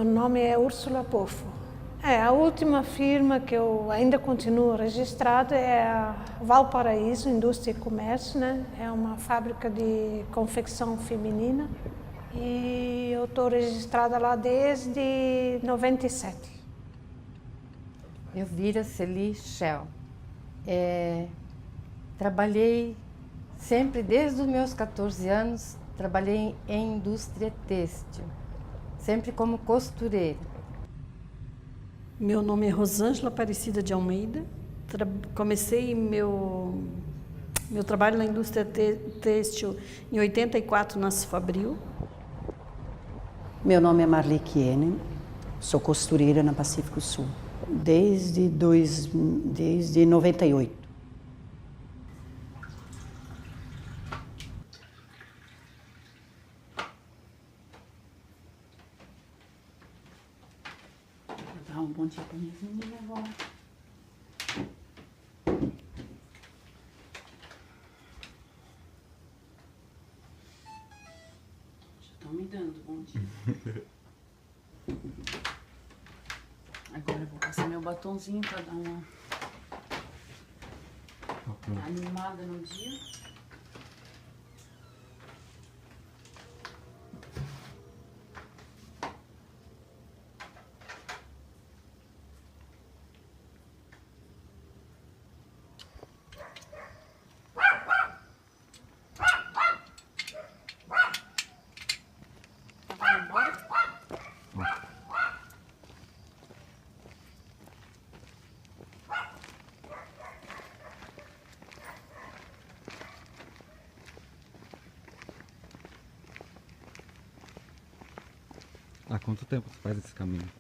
nome é Úrsula Pofo. A última firma que eu ainda continuo registrada é a Valparaíso Indústria e Comércio, né? É uma fábrica de confecção feminina e eu estou registrada lá desde 97. Elvira Celi Schell. Trabalhei sempre, desde os meus 14 anos, trabalhei em indústria têxtil, sempre como costureira. Meu nome é Rosângela Aparecida de Almeida. Comecei meu trabalho na indústria têxtil em 84 na Fabril. Meu nome é Marli Kienen, sou costureira na Pacífico Sul, desde 98. Vou dar um bom dia para minha menina agora. Já estão me dando bom dia. Agora eu vou passar meu batonzinho para dar uma animada no dia. Há quanto tempo você faz esse caminho?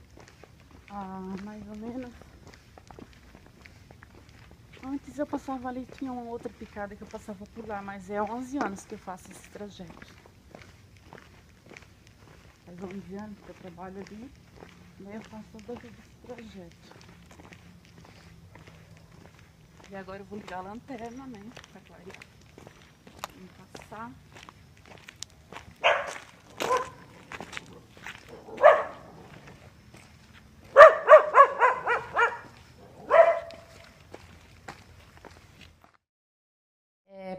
Mais ou menos. Antes eu passava ali, tinha uma outra picada que eu passava por lá, mas é 11 anos que eu faço esse trajeto. Faz 11 anos que eu trabalho ali, daí eu faço todo esse trajeto. E agora eu vou ligar a lanterna, né, pra clarear. Vamos passar.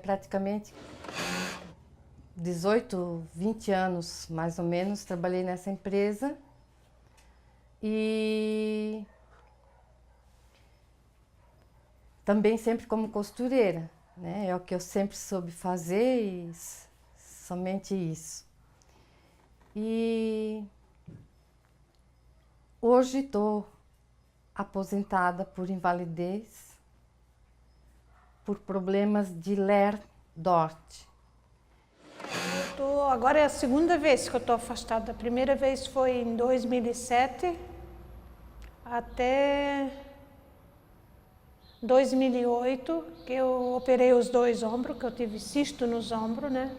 Praticamente 18, 20 anos, mais ou menos, trabalhei nessa empresa e também sempre como costureira, né? É o que eu sempre soube fazer e somente isso. E hoje estou aposentada por invalidez, por problemas de Ler-Dort. Agora é a segunda vez que eu estou afastada. A primeira vez foi em 2007 até 2008, que eu operei os dois ombros, que eu tive cisto nos ombros, né?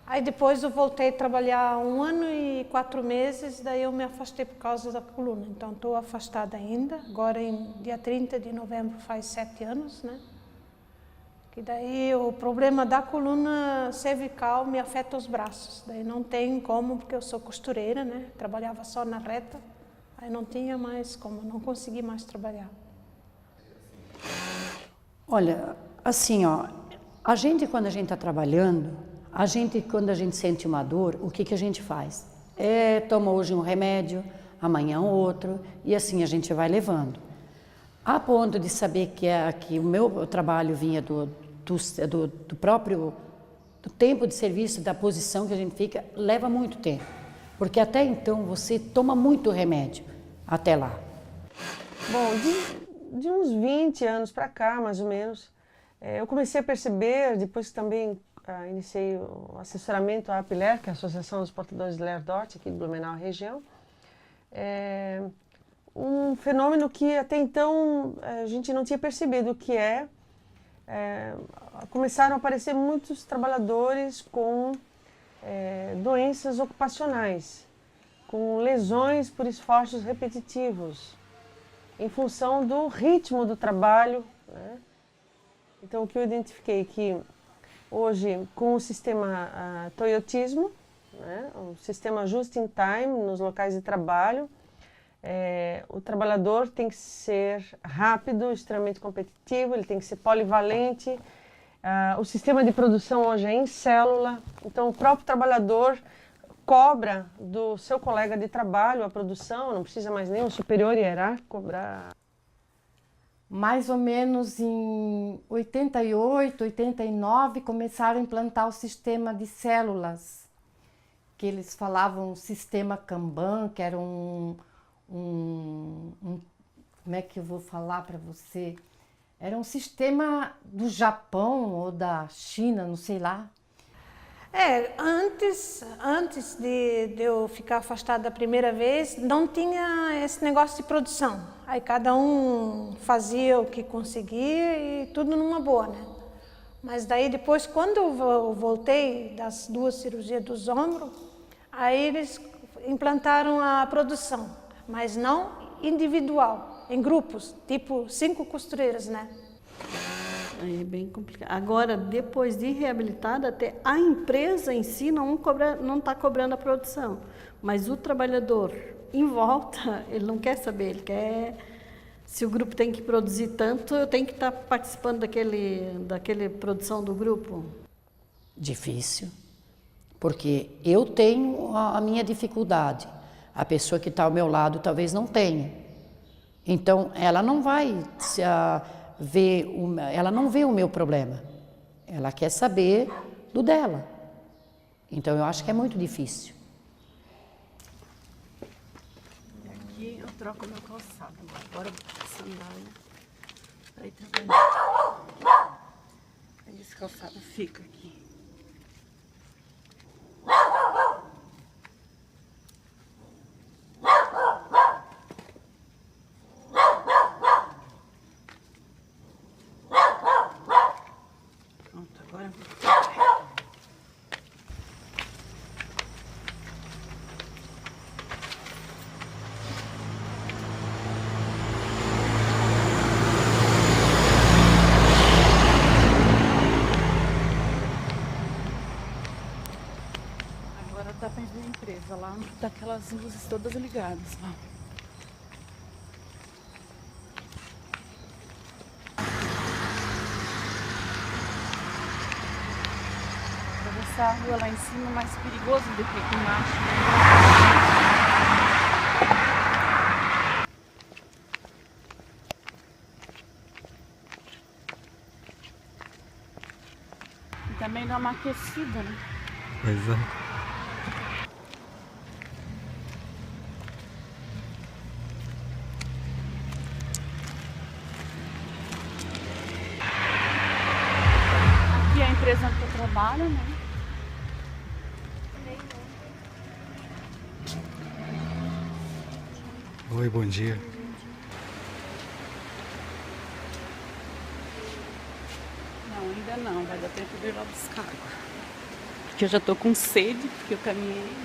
Aí depois eu voltei a trabalhar 1 ano e 4 meses, daí eu me afastei por causa da coluna. Então estou afastada ainda, agora em dia 30 de novembro faz 7 anos, né? E daí o problema da coluna cervical me afeta os braços. Daí não tem como, porque eu sou costureira, né? Trabalhava só na reta, aí não tinha mais como, não consegui mais trabalhar. Olha, assim, ó, a gente quando a gente está trabalhando, quando a gente sente uma dor, o que que a gente faz? Toma hoje um remédio, amanhã outro, e assim a gente vai levando. A ponto de saber que o meu trabalho vinha do próprio tempo de serviço, da posição que a gente fica, leva muito tempo. Porque até então você toma muito remédio, até lá. Bom, de uns 20 anos para cá, mais ou menos, eu comecei a perceber, depois que também iniciei o assessoramento à APLER, que é a Associação dos Portadores de Ler-Dort, aqui de Blumenau região, um fenômeno que até então a gente não tinha percebido, que começaram a aparecer muitos trabalhadores com doenças ocupacionais, com lesões por esforços repetitivos, em função do ritmo do trabalho, né? Então, o que eu identifiquei que hoje, com o sistema Toyotismo, né? O sistema just in time nos locais de trabalho. O trabalhador tem que ser rápido, extremamente competitivo, ele tem que ser polivalente. O sistema de produção hoje é em célula, então o próprio trabalhador cobra do seu colega de trabalho a produção, não precisa mais nem um superior hierárquico cobrar. Mais ou menos em 88, 89, começaram a implantar o sistema de células, que eles falavam sistema Kanban, que era como é que eu vou falar para você? Era um sistema do Japão ou da China, não sei lá. Antes de eu ficar afastada da primeira vez, não tinha esse negócio de produção. Aí cada um fazia o que conseguia e tudo numa boa, né? Mas daí depois, quando eu voltei das 2 cirurgias dos ombros, aí eles implantaram a produção, mas não individual, em grupos, tipo 5 costureiras, né? Aí é bem complicado. Agora, depois de reabilitada, até a empresa em si não está cobrando a produção, mas o trabalhador em volta, ele não quer saber, ele quer, se o grupo tem que produzir tanto, eu tenho que estar participando daquele produção do grupo. Difícil, porque eu tenho a minha dificuldade, a pessoa que está ao meu lado talvez não tenha. Então, ela não vai ela não vê o meu problema, ela quer saber do dela. Então, eu acho que é muito difícil. Aqui eu troco meu calçado, agora eu vou botar sandália para ir trabalhar. Aí esse calçado fica aqui. Pronto, agora eu vou trabalhar. Agora tá perto da empresa, lá daquelas luzes todas ligadas, ó. Atravessar a rua lá em cima é mais perigoso do que aqui embaixo. E também dá uma aquecida, né? Pois é. Aqui é a empresa que eu trabalho, né? Oi, bom dia. Não, ainda não. Vai dar tempo de eu ir lá buscar água. Porque eu já tô com sede, porque eu caminhei.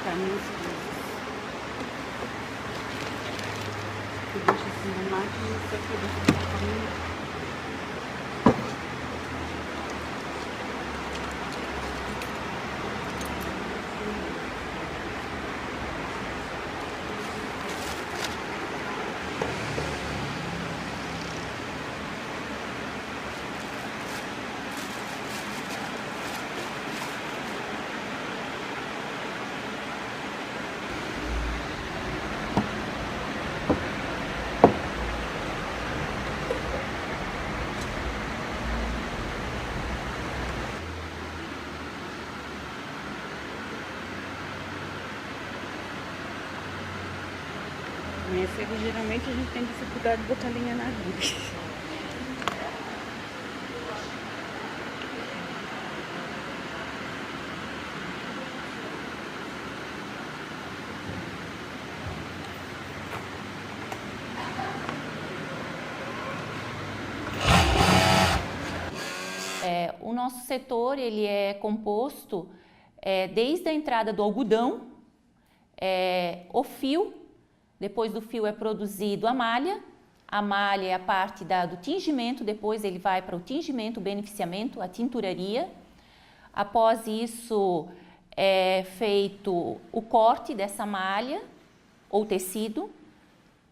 Caminho eu deixo assim na máquina e isso aqui eu deixo no caminho. Amanhã cedo, geralmente a gente tem dificuldade de botar linha na agulha. O nosso setor ele é composto desde a entrada do algodão, o fio, depois do fio é produzido a malha é a parte do tingimento, depois ele vai para o tingimento, o beneficiamento, a tinturaria. Após isso é feito o corte dessa malha ou tecido,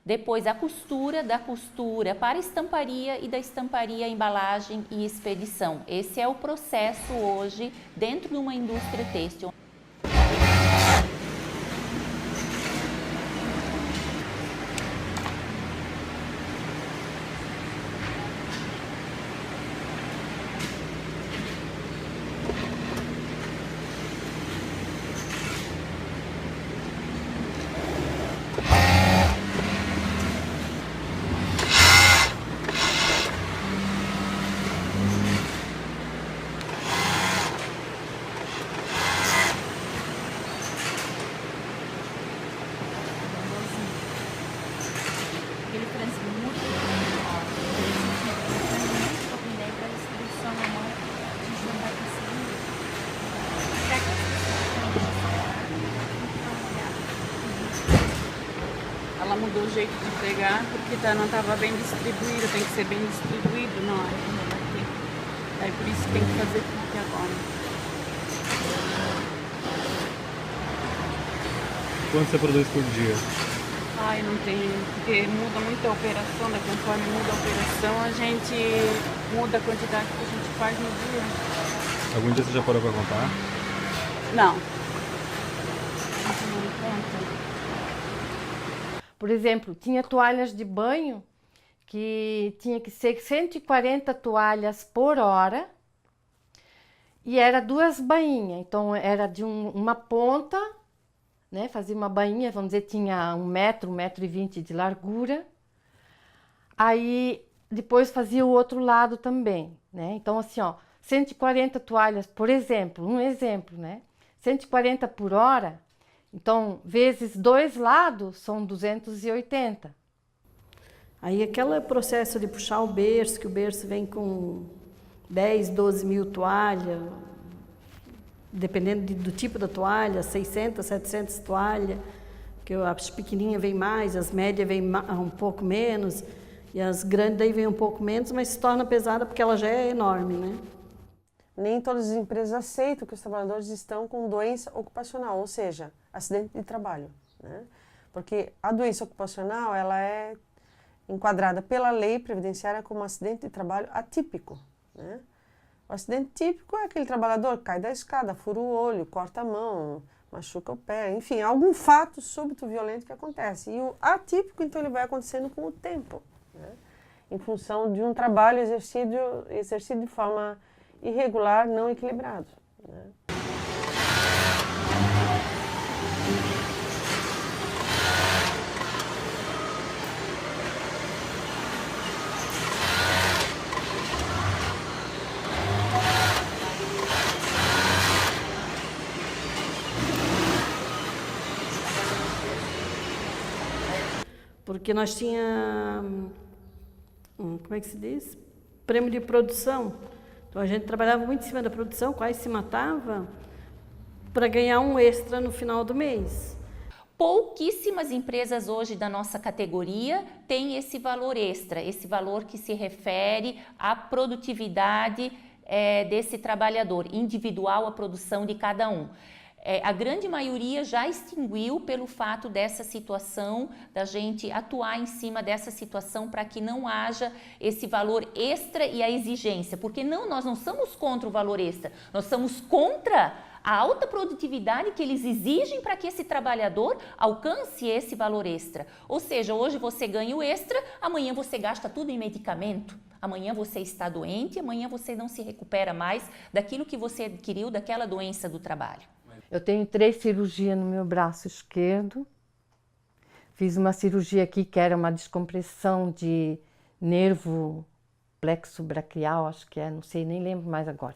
depois a costura, da costura para a estamparia e da estamparia, embalagem e expedição. Esse é o processo hoje dentro de uma indústria têxtil. Ele transmute para a distribuição à mão de jantar Ela mudou o jeito de pegar porque não estava bem distribuído, tem que ser bem distribuído, não é? Aí por isso tem que fazer tudo agora. Quanto você produz por dia? Ai, não tem, porque muda muito a operação, né? Conforme muda a operação, a gente muda a quantidade que a gente faz no dia. Algum dia você já parou para contar? Não. A gente não conta. Por exemplo, tinha toalhas de banho que tinha que ser 140 toalhas por hora e era 2 bainhas. Então era de uma ponta, né? Fazia uma bainha, vamos dizer, tinha 1 metro, 1,20 m de largura. Aí depois fazia o outro lado também, né? Então assim, ó, 140 toalhas, por exemplo, um exemplo, né? 140 por hora. Então, vezes 2 lados, são 280. Aí aquele processo de puxar o berço, que o berço vem com 10, 12 mil toalhas, dependendo do tipo da toalha, 600, 700 toalhas, que as pequenininhas vêm mais, as médias vêm um pouco menos, e as grandes daí vêm um pouco menos, mas se torna pesada porque ela já é enorme, né? Nem todas as empresas aceitam que os trabalhadores estão com doença ocupacional, ou seja, acidente de trabalho, né? Porque a doença ocupacional, ela é enquadrada pela lei previdenciária como acidente de trabalho atípico, né? O acidente típico é aquele trabalhador que cai da escada, fura o olho, corta a mão, machuca o pé, enfim, algum fato súbito violento que acontece. E o atípico, então, ele vai acontecendo com o tempo, né? Em função de um trabalho exercido de forma irregular, não equilibrado, né? Porque nós tínhamos, como é que se diz? Prêmio de produção. Então a gente trabalhava muito em cima da produção, quase se matava para ganhar um extra no final do mês. Pouquíssimas empresas hoje da nossa categoria têm esse valor extra, esse valor que se refere à produtividade desse trabalhador, individual, a produção de cada um. A grande maioria já extinguiu pelo fato dessa situação, da gente atuar em cima dessa situação para que não haja esse valor extra e a exigência, porque nós não somos contra o valor extra, nós somos contra a alta produtividade que eles exigem para que esse trabalhador alcance esse valor extra. Ou seja, hoje você ganha o extra, amanhã você gasta tudo em medicamento, amanhã você está doente, amanhã você não se recupera mais daquilo que você adquiriu, daquela doença do trabalho. Eu tenho 3 cirurgias no meu braço esquerdo. Fiz uma cirurgia aqui que era uma descompressão de nervo plexo braquial, acho que é, não sei, nem lembro mais agora.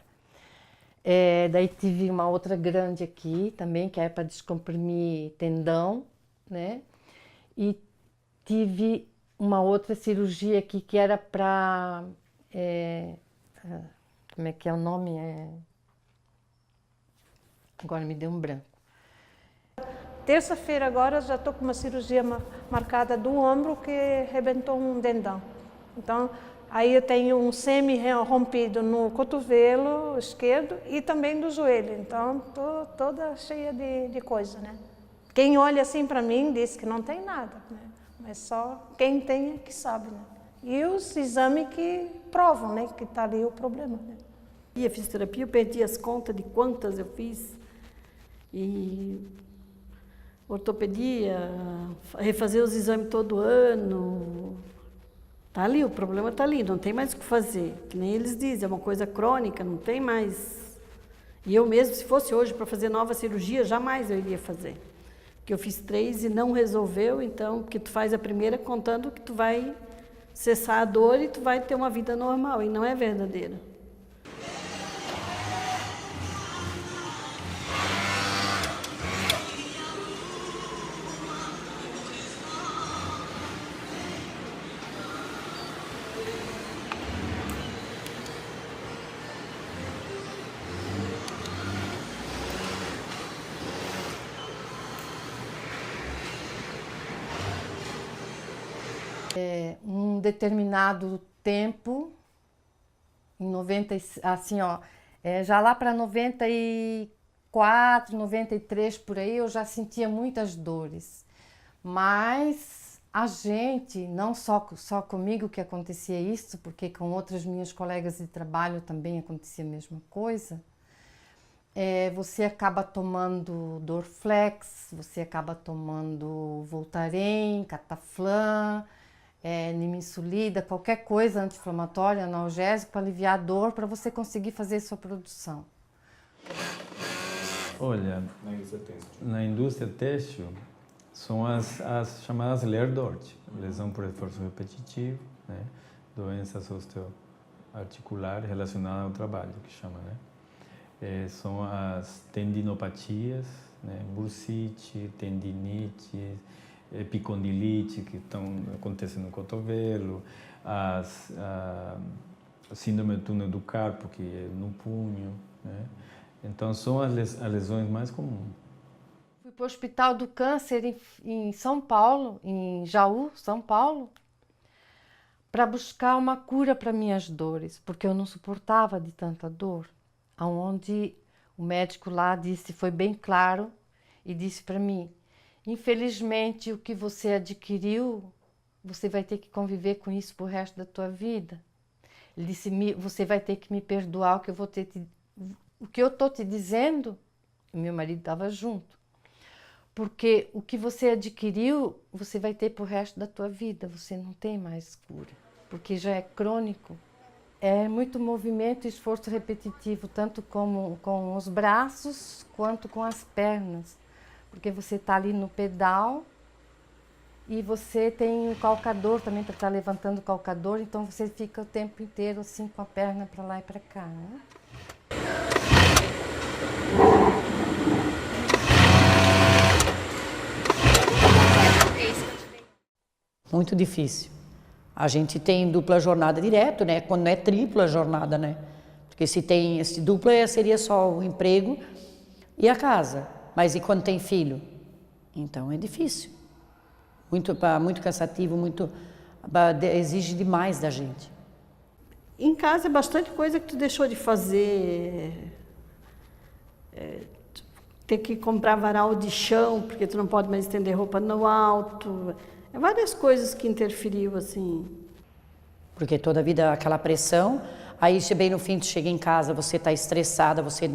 Daí tive uma outra grande aqui também, que é para descomprimir tendão, né? E tive uma outra cirurgia aqui que era para como é que é o nome? Agora me deu um branco. Terça-feira agora já estou com uma cirurgia marcada do ombro que arrebentou um dendão. Então, aí eu tenho um semi-rompido no cotovelo esquerdo e também do joelho. Então, estou toda cheia de coisa, né? Quem olha assim para mim diz que não tem nada, né? Mas só quem tem é que sabe, né? E os exames que provam, né, que está ali o problema, né? E a fisioterapia, eu perdi as contas de quantas eu fiz. E ortopedia, refazer os exames todo ano. Tá ali, o problema está ali, não tem mais o que fazer. Que nem eles dizem, é uma coisa crônica, não tem mais. E eu mesmo, se fosse hoje para fazer nova cirurgia, jamais eu iria fazer. Porque eu fiz 3 e não resolveu, então, porque tu faz a primeira contando que tu vai cessar a dor e tu vai ter uma vida normal, e não é verdadeira. Um determinado tempo, em 90, assim, ó, já lá para 94, 93 por aí, eu já sentia muitas dores. Mas a gente, não só comigo que acontecia isso, porque com outras minhas colegas de trabalho também acontecia a mesma coisa, você acaba tomando Dorflex, você acaba tomando Voltaren, Cataflam, nimesulida, qualquer coisa anti-inflamatória, analgésico, para aliviar a dor, para você conseguir fazer sua produção. Olha, na indústria têxtil são as chamadas LER-DORT, lesão por esforço repetitivo, né? Doenças osteoarticulares relacionadas ao trabalho, que chama, né? São as tendinopatias, né? Bursite, tendinite, epicondilite, que acontecem no cotovelo, a síndrome do túnel do carpo, que é no punho, né? Então, são as lesões mais comuns. Fui para o Hospital do Câncer em São Paulo, em Jaú, São Paulo, para buscar uma cura para minhas dores, porque eu não suportava de tanta dor. Onde o médico lá disse, foi bem claro, e disse para mim: infelizmente, o que você adquiriu, você vai ter que conviver com isso pro resto da tua vida. Ele disse: você vai ter que me perdoar o que eu tô te dizendo. E meu marido estava junto. Porque o que você adquiriu, você vai ter pro resto da tua vida. Você não tem mais cura, porque já é crônico. É muito movimento e esforço repetitivo, tanto com os braços quanto com as pernas. Porque você está ali no pedal e você tem o calcador também para estar levantando o calcador, então você fica o tempo inteiro assim com a perna para lá e para cá, né? Muito difícil. A gente tem dupla jornada direto, né? Quando não é tripla jornada, né? Porque se dupla seria só o emprego e a casa. Mas e quando tem filho? Então é difícil. Muito cansativo, exige demais da gente. Em casa é bastante coisa que tu deixou de fazer. Ter que comprar varal de chão, porque tu não pode mais estender roupa no alto. Várias coisas que interferiu, assim. Porque toda a vida aquela pressão, aí bem no fim tu chega em casa, você está estressada, você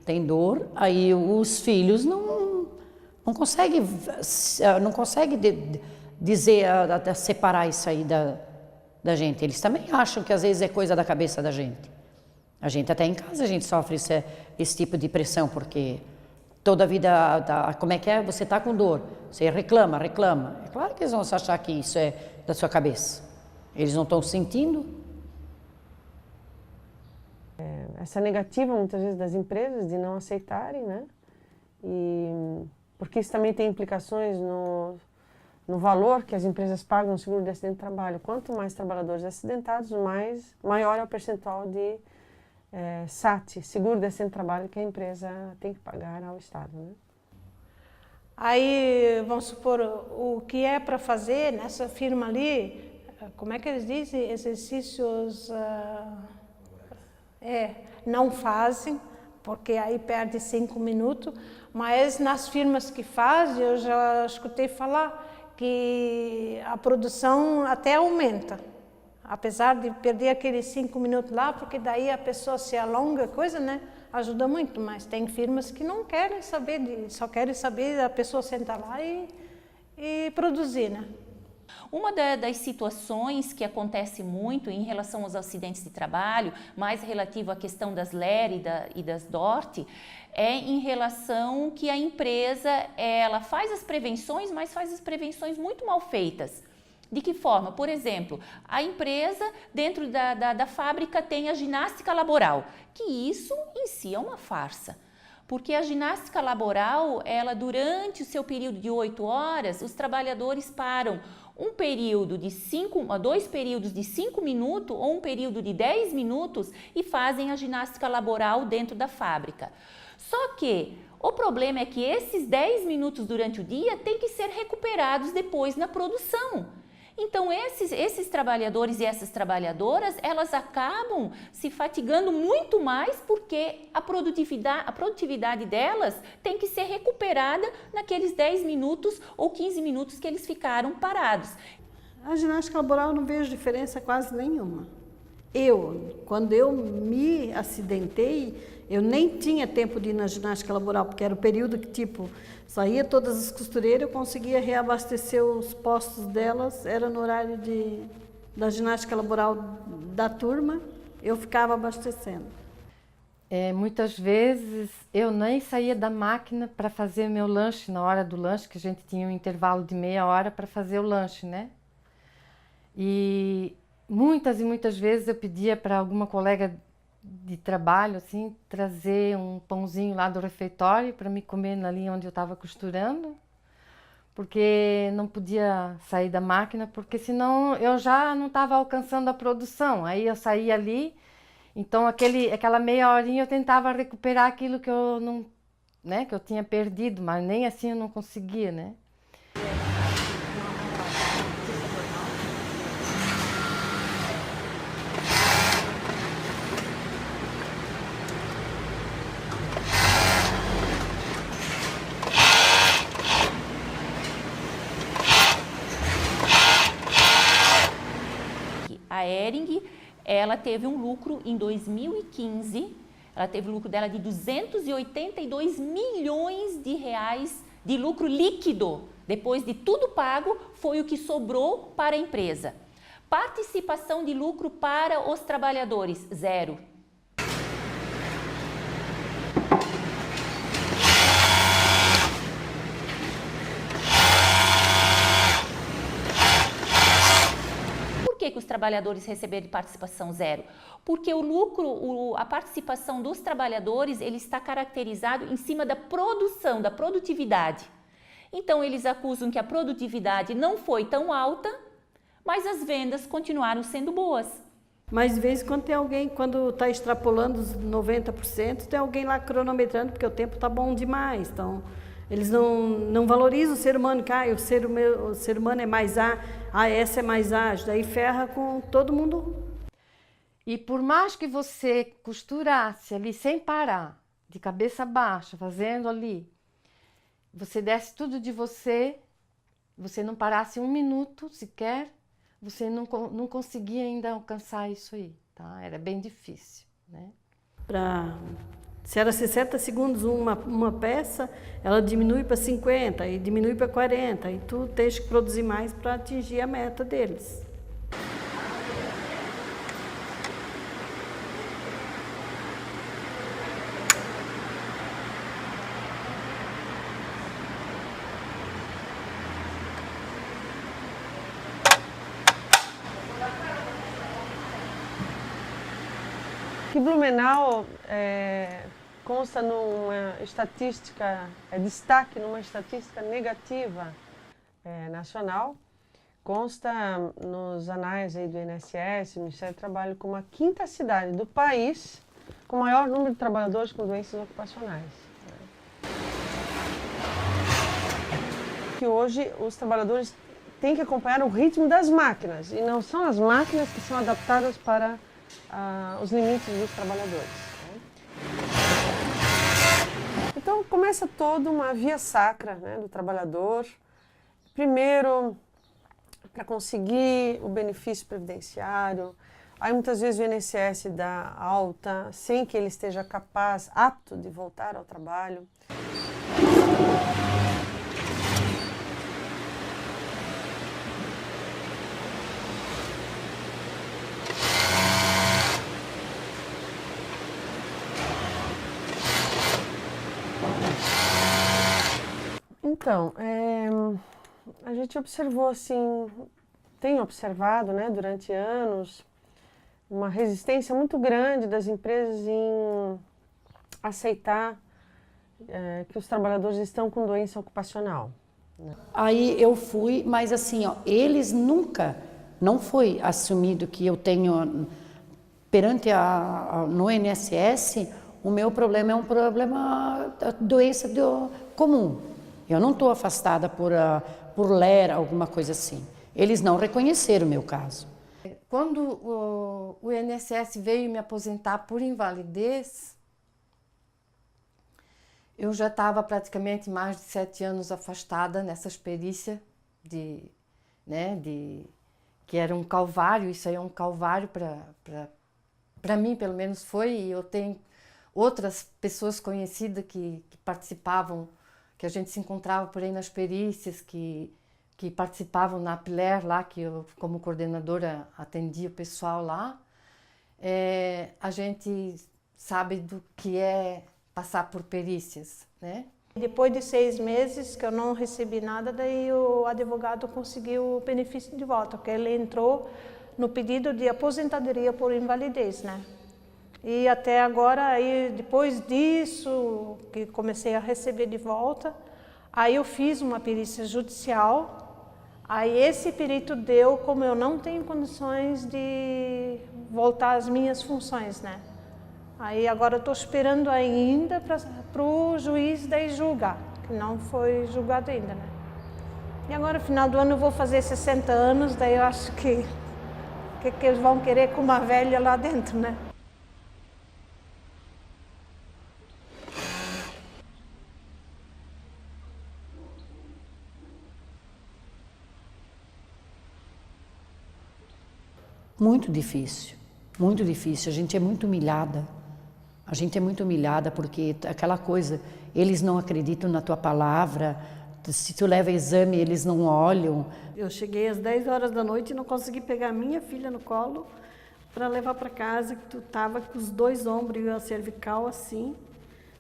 tem dor, aí os filhos não conseguem dizer, separar isso aí da gente. Eles também acham que às vezes é coisa da cabeça da gente. A gente até em casa a gente sofre esse tipo de pressão, porque toda a vida, como é que é? Você está com dor, você reclama. É claro que eles vão achar que isso é da sua cabeça. Eles não estão sentindo. Essa negativa, muitas vezes, das empresas de não aceitarem, né? Porque isso também tem implicações no valor que as empresas pagam no seguro de acidente de trabalho. Quanto mais trabalhadores acidentados, maior é o percentual de SAT, Seguro Decente de Trabalho, que a empresa tem que pagar ao Estado, né? Aí, vamos supor, o que é para fazer nessa firma ali, como é que eles dizem? Exercícios não fazem, porque aí perde 5 minutos, mas nas firmas que fazem, eu já escutei falar que a produção até aumenta, apesar de perder aqueles 5 minutos lá, porque daí a pessoa se alonga, coisa, né? Ajuda muito, mas tem firmas que não querem saber, só querem saber da pessoa sentar lá e produzir, né? Uma das situações que acontece muito em relação aos acidentes de trabalho, mais relativo à questão das LER e das DORT, é em relação que a empresa ela faz as prevenções, mas faz as prevenções muito mal feitas. De que forma? Por exemplo, a empresa dentro da fábrica tem a ginástica laboral, que isso em si é uma farsa. Porque a ginástica laboral, ela durante o seu período de 8 horas, os trabalhadores param dois períodos de 5 minutos ou um período de 10 minutos e fazem a ginástica laboral dentro da fábrica. Só que o problema é que esses 10 minutos durante o dia têm que ser recuperados depois na produção. Então, esses trabalhadores e essas trabalhadoras, elas acabam se fatigando muito mais porque a produtividade delas tem que ser recuperada naqueles 10 minutos ou 15 minutos que eles ficaram parados. A ginástica laboral eu não vejo diferença quase nenhuma. Quando eu me acidentei, eu nem tinha tempo de ir na ginástica laboral, porque era o período que, tipo, saía todas as costureiras, eu conseguia reabastecer os postos delas, era no horário da ginástica laboral da turma, eu ficava abastecendo. Muitas vezes eu nem saía da máquina para fazer meu lanche, na hora do lanche, que a gente tinha um intervalo de meia hora para fazer o lanche, né? E muitas vezes eu pedia para alguma colega de trabalho, assim, trazer um pãozinho lá do refeitório para me comer na linha onde eu estava costurando, porque não podia sair da máquina, porque senão eu já não estava alcançando a produção. Aí eu saía ali, então aquela meia horinha eu tentava recuperar aquilo que eu não, né, que eu tinha perdido, mas nem assim eu não conseguia, né? A Hering, ela teve um lucro em 2015, ela teve o lucro dela de 282 milhões de reais de lucro líquido. Depois de tudo pago, foi o que sobrou para a empresa. Participação de lucro para os trabalhadores, 0. Por que os trabalhadores receberam participação 0? Porque o lucro, a participação dos trabalhadores, ele está caracterizado em cima da produção, da produtividade. Então, eles acusam que a produtividade não foi tão alta, mas as vendas continuaram sendo boas. Mas de vez em quando tem alguém, quando está extrapolando os 90%, tem alguém lá cronometrando, porque o tempo está bom demais. Então, eles não valorizam o ser humano, que o ser humano é mais essa é mais ágil, daí ferra com todo mundo. E por mais que você costurasse ali sem parar, de cabeça baixa, fazendo ali, você desse tudo de você não parasse 1 minuto sequer, você não conseguia ainda alcançar isso aí, tá? Era bem difícil, né? Se era 60 segundos uma peça, ela diminui para 50 e diminui para 40 e tu tens que produzir mais para atingir a meta deles. Que Blumenau consta numa estatística, destaque numa estatística negativa nacional, consta nos anais aí do INSS, Ministério do Trabalho, como a 5ª cidade do país com o maior número de trabalhadores com doenças ocupacionais. Que hoje os trabalhadores têm que acompanhar o ritmo das máquinas e não são as máquinas que são adaptadas para os limites dos trabalhadores. Então começa toda uma via sacra, né, do trabalhador. Primeiro, para conseguir o benefício previdenciário, aí muitas vezes o INSS dá alta sem que ele esteja capaz, apto de voltar ao trabalho. Então, a gente observou assim, tem observado, né, durante anos, uma resistência muito grande das empresas em aceitar que os trabalhadores estão com doença ocupacional. Aí eu fui, mas assim, ó, eles nunca, não foi assumido que eu tenho, perante no INSS, o meu problema é um problema da doença comum. Eu não estou afastada por ler alguma coisa assim. Eles não reconheceram o meu caso. Quando o INSS veio me aposentar por invalidez, eu já estava praticamente mais de 7 anos afastada nessa perícia que era um calvário. Isso aí é um calvário para mim, pelo menos foi, e eu tenho outras pessoas conhecidas que participavam, que a gente se encontrava por aí nas perícias, que participavam na APLER lá, que eu, como coordenadora, atendia o pessoal lá. A gente sabe do que é passar por perícias, né? Depois de 6 meses que eu não recebi nada, daí o advogado conseguiu o benefício de volta, porque ele entrou no pedido de aposentadoria por invalidez, né? E até agora, aí, depois disso, que comecei a receber de volta, aí eu fiz uma perícia judicial, aí esse perito deu, como eu não tenho condições de voltar às minhas funções, né? Aí agora eu estou esperando ainda para o juiz daí julgar, que não foi julgado ainda, né? E agora, no final do ano, eu vou fazer 60 anos, daí eu acho que eles vão querer com uma velha lá dentro, né? Muito difícil, muito difícil. A gente é muito humilhada. A gente é muito humilhada porque aquela coisa, eles não acreditam na tua palavra, se tu leva exame, eles não olham. Eu cheguei às 10 horas da noite e não consegui pegar a minha filha no colo para levar para casa, que tu estava com os 2 ombros e a cervical assim,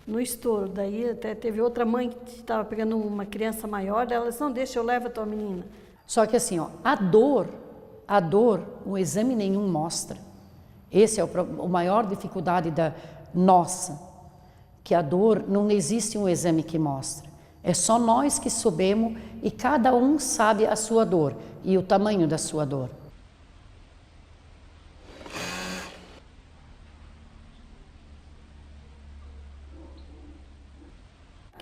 no estouro. Daí até teve outra mãe que estava pegando uma criança maior, ela disse, não, deixa, eu levo a tua menina. Só que assim, ó, a dor, o exame nenhum mostra. Esse é a maior dificuldade da nossa, que a dor não existe um exame que mostra. É só nós que sabemos e cada um sabe a sua dor e o tamanho da sua dor.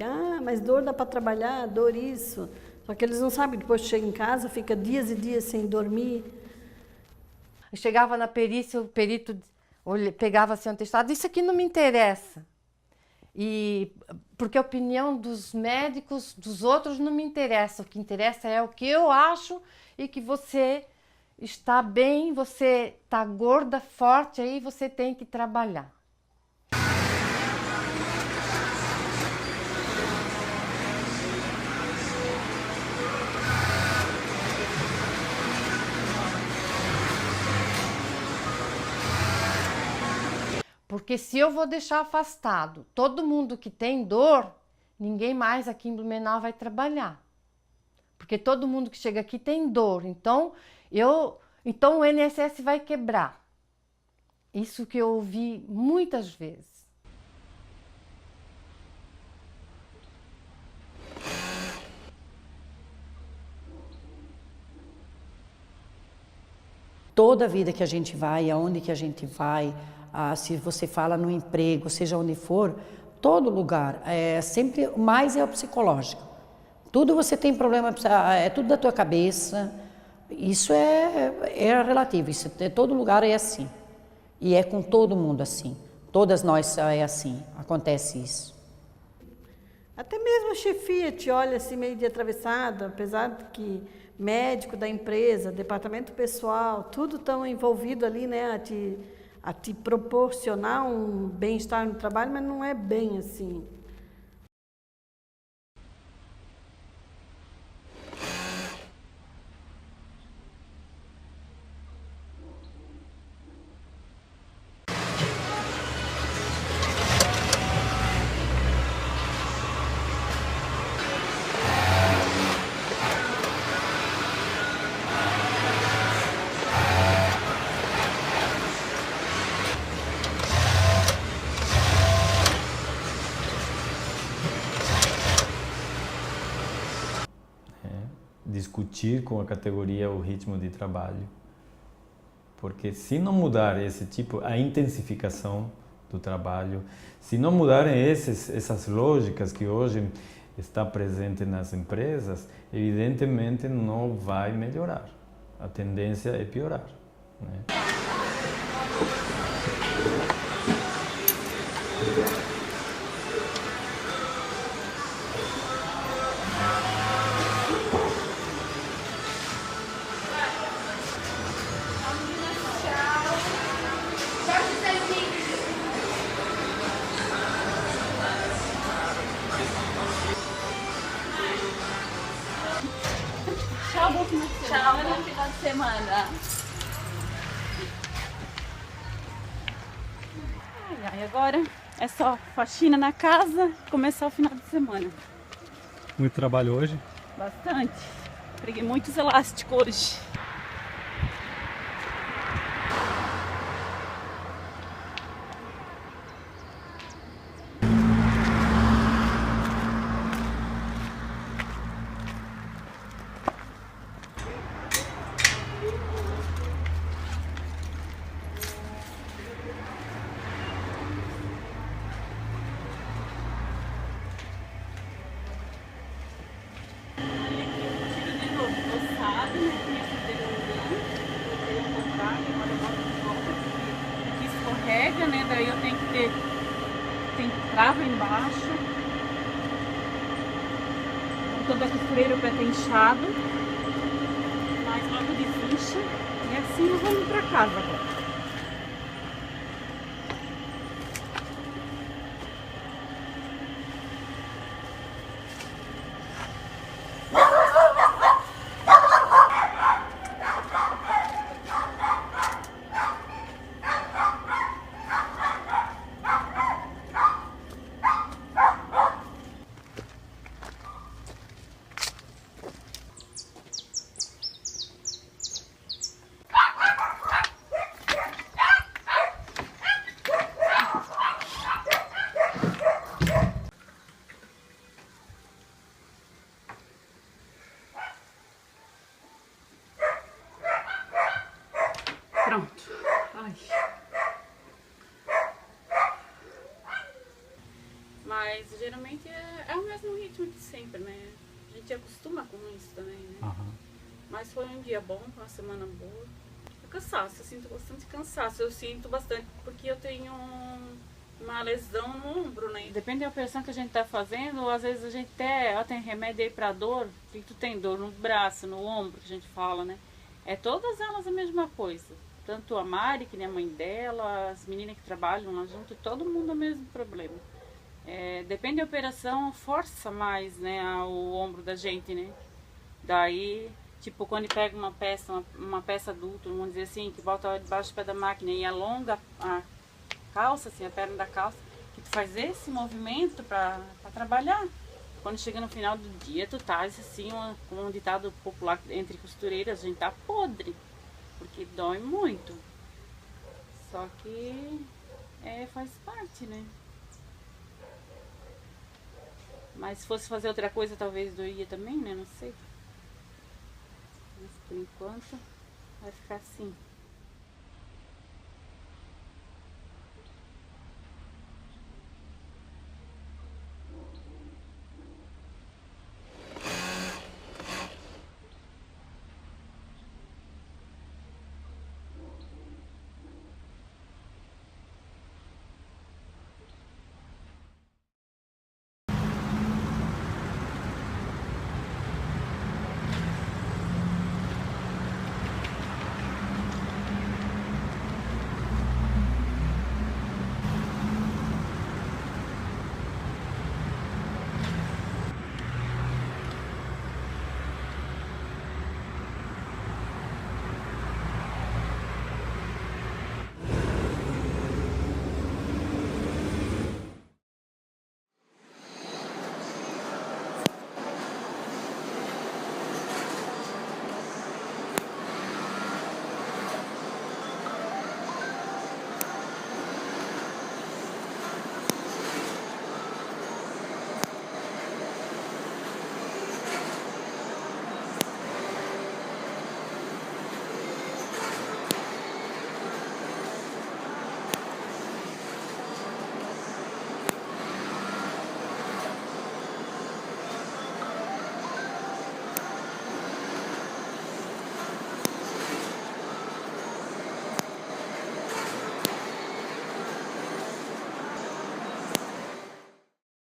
Ah, mas dor dá para trabalhar, dor isso. Só que eles não sabem, depois chega em casa, fica dias e dias sem dormir. Eu chegava na perícia, o perito pegava assim um atestado, isso aqui não me interessa. Porque a opinião dos médicos, dos outros, não me interessa. O que interessa é o que eu acho e que você está bem, você está gorda, forte, aí você tem que trabalhar. Porque se eu vou deixar afastado todo mundo que tem dor, ninguém mais aqui em Blumenau vai trabalhar. Porque todo mundo que chega aqui tem dor. Então o INSS vai quebrar. Isso que eu ouvi muitas vezes. Toda a vida que a gente vai, aonde que a gente vai, se você fala no emprego, seja onde for, todo lugar, sempre mais é o psicológico. Tudo você tem problema, é tudo da tua cabeça, isso é relativo, isso, todo lugar é assim. E é com todo mundo assim, todas nós é assim, acontece isso. Até mesmo a chefia te olha assim meio de atravessado, apesar de que médico da empresa, departamento pessoal, tudo tão envolvido ali, né, a te proporcionar um bem-estar no trabalho, mas não é bem assim. Discutir com a categoria o ritmo de trabalho, porque se não mudar esse tipo, a intensificação do trabalho, se não mudarem essas lógicas que hoje está presente nas empresas, evidentemente não vai melhorar. A tendência é piorar, né? Tchau, bom final de semana. E agora é só faxina na casa e começar o final de semana. Muito trabalho hoje? Bastante. Preguei muitos elásticos hoje. Escorrega, né? Daí eu tenho que ter trava embaixo, toda a costureira para ter inchado, mas logo desincha e assim eu vou para casa agora. Pronto. Ai. Mas geralmente é o mesmo ritmo de sempre, né? A gente acostuma com isso também, né? Aham. Mas foi um dia bom, uma semana boa. É cansaço, eu sinto bastante cansaço. Eu sinto bastante porque eu tenho uma lesão no ombro, né? Depende da operação que a gente tá fazendo, às vezes a gente até tem remédio aí pra dor. Que tu tem dor no braço, no ombro, que a gente fala, né? É todas elas a mesma coisa. Tanto a Mari, que nem a mãe dela, as meninas que trabalham lá junto, todo mundo o mesmo problema. Depende da operação, força mais, né, o ombro da gente, né? Daí, tipo, quando pega uma peça adulta, vamos dizer assim, que bota debaixo do pé da máquina e alonga a calça, assim, a perna da calça, que tu faz esse movimento para trabalhar. Quando chega no final do dia, tu tá assim, como um ditado popular entre costureiras, a gente tá podre. Porque dói muito. Só que faz parte, né? Mas se fosse fazer outra coisa, talvez doía também, né? Não sei. Mas por enquanto vai ficar assim.